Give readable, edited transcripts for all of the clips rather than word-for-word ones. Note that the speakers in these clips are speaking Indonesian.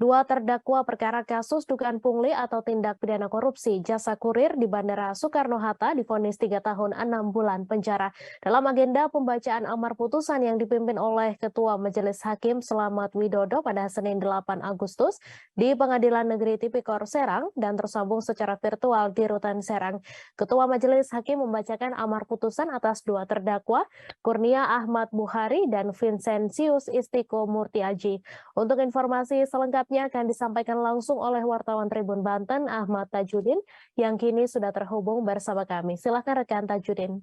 Dua terdakwa perkara kasus dugaan pungli atau tindak pidana korupsi jasa kurir di Bandara Soekarno-Hatta divonis 3 tahun 6 bulan penjara. Dalam agenda pembacaan amar putusan yang dipimpin oleh Ketua Majelis Hakim Slamet Widodo pada Senin 8 Agustus di Pengadilan Negeri Tipikor Serang dan tersambung secara virtual di Rutan Serang. Ketua Majelis Hakim membacakan amar putusan atas dua terdakwa, Kurnia Ahmad Buhari dan Vincentius Istiko Murtiaji. Untuk informasi selengkapnya akan disampaikan langsung oleh wartawan Tribun Banten Ahmad Tajudin yang kini sudah terhubung bersama kami. Silakan rekan Tajudin.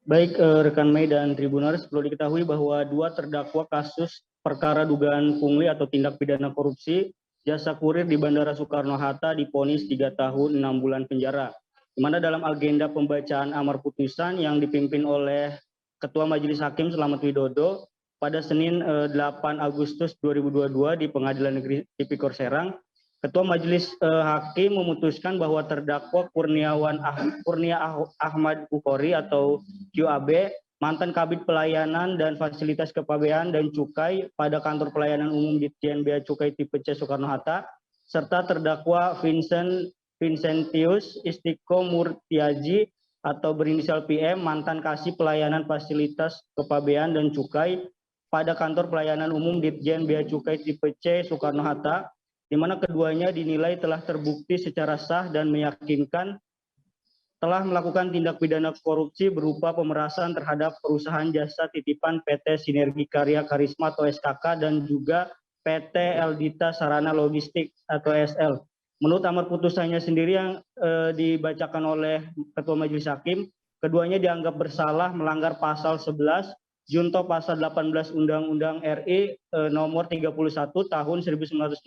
Baik rekan Mei dan Tribuners, perlu diketahui bahwa dua terdakwa kasus perkara dugaan pungli atau tindak pidana korupsi jasa kurir di Bandara Soekarno-Hatta divonis 3 tahun 6 bulan penjara. Di mana dalam agenda pembacaan amar putusan yang dipimpin oleh Ketua Majelis Hakim Slamet Widodo pada Senin 8 Agustus 2022 di Pengadilan Negeri Tipikor Serang, Ketua Majelis Hakim memutuskan bahwa terdakwa Kurnia Ahmad Bukhari atau QAB, mantan Kabid Pelayanan dan Fasilitas Kepabean dan Cukai pada Kantor Pelayanan Umum Ditjen Bea Cukai Tipe C Soekarno-Hatta, serta terdakwa Vincentius Istiko Murtiaji atau berinisial PM, mantan Kasih Pelayanan Fasilitas Kepabean dan Cukai pada Kantor Pelayanan Umum Ditjen Bea Cukai Tipe C Soekarno-Hatta, di mana keduanya dinilai telah terbukti secara sah dan meyakinkan telah melakukan tindak pidana korupsi berupa pemerasan terhadap perusahaan jasa titipan PT Sinergi Karya Karisma atau SKK dan juga PT Eldita Sarana Logistik atau SL. Menurut amar putusannya sendiri yang dibacakan oleh Ketua Majelis Hakim, keduanya dianggap bersalah melanggar pasal 11 Junto pasal 18 Undang-Undang RI nomor 31 tahun 1999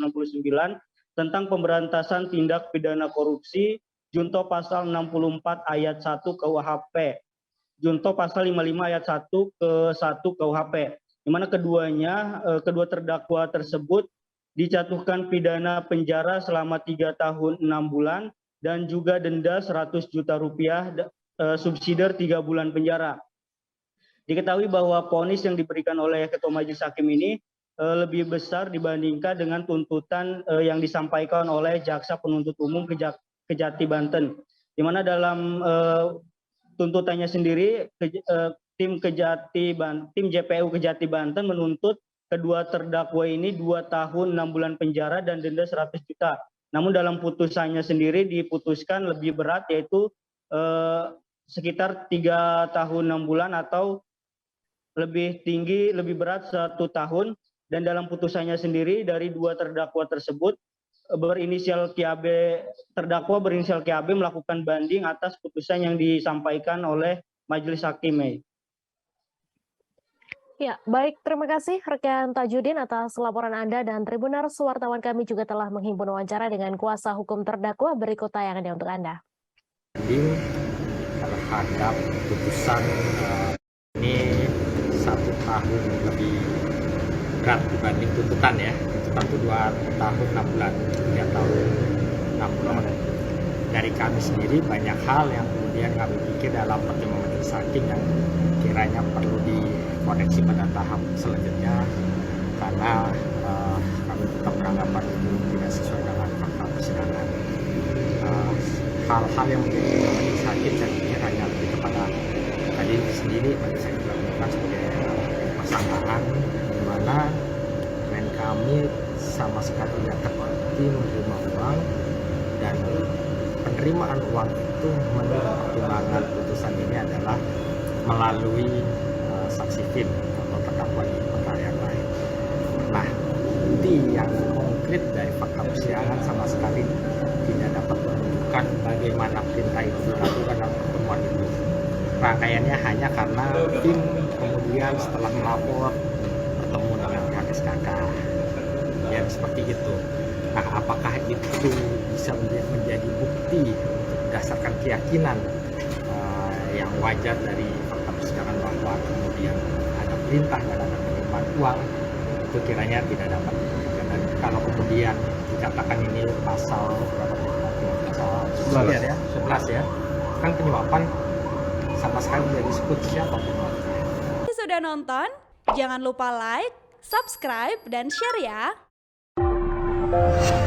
tentang pemberantasan tindak pidana korupsi, Junto pasal 64 ayat 1 KUHP, Junto pasal 55 ayat 1 ke 1 KUHP, di mana kedua terdakwa tersebut dijatuhkan pidana penjara selama 3 tahun 6 bulan dan juga denda 100 juta rupiah, subsidiar 3 bulan penjara. Diketahui bahwa vonis yang diberikan oleh Ketua Majelis Hakim ini lebih besar dibandingkan dengan tuntutan yang disampaikan oleh Jaksa Penuntut Umum Kejati Banten, di mana dalam tuntutannya sendiri tim JPU Kejati Banten menuntut kedua terdakwa ini 2 tahun 6 bulan penjara dan denda 100 juta. Namun dalam putusannya sendiri diputuskan lebih berat, yaitu sekitar 3 tahun 6 bulan atau lebih tinggi, lebih berat 1 tahun. Dan dalam putusannya sendiri dari dua terdakwa tersebut terdakwa berinisial QAB melakukan banding atas putusan yang disampaikan oleh Majelis Hakim. Ya, baik. Terima kasih rekan Tajudin atas laporan Anda, dan Tribuners wartawan kami juga telah menghimpun wawancara dengan kuasa hukum terdakwa. Berikut tayangannya untuk Anda. Terhadap putusan ini 1 tahun lebih berat dibanding tuntutan ya. Tuntutan itu 2 tahun 6 bulan, 3 tahun 6 bulan. Dari kami sendiri banyak hal yang kemudian kami pikir dalam pertimbangan majelis hakim yang kiranya perlu dikoreksi pada tahap selanjutnya, karena kami tetap beranggapan itu tidak sesuai dengan fakta persidangan. Hal-hal yang menjadi majelis hakim saya pikir hanya lebih kepada tadi sendiri majelis hakim melakukan sebagai persangkaan, di mana klien kami sama sekali tidak terbukti menerima uang, dan penerimaan uang itu menurut pertimbangan putusan ini adalah melalui saksi tim atau terdakwa di perkara yang lain. Nah, bukti yang konkret dari fakta persidangan sama sekali tidak dapat menunjukkan bagaimana perintah itu dilakukan dalam pertemuan itu. Rangkaiannya hanya karena tim kemudian setelah melapor bertemu dengan pihak SKK, yang seperti itu. Nah, apakah itu bisa menjadi bukti untuk berdasarkan keyakinan yang wajar dari fakta persidangan bahwa kemudian ada perintah dan ada penerimaan uang, itu kiranya tidak dapat dibuktikan. Dan kalau kemudian dikatakan ini pasal pasal 11 ya, kan penyuapan sama sekali tidak disebut siapa penyuapnya. Sudah nonton? Jangan lupa like, subscribe, dan share ya! Pak.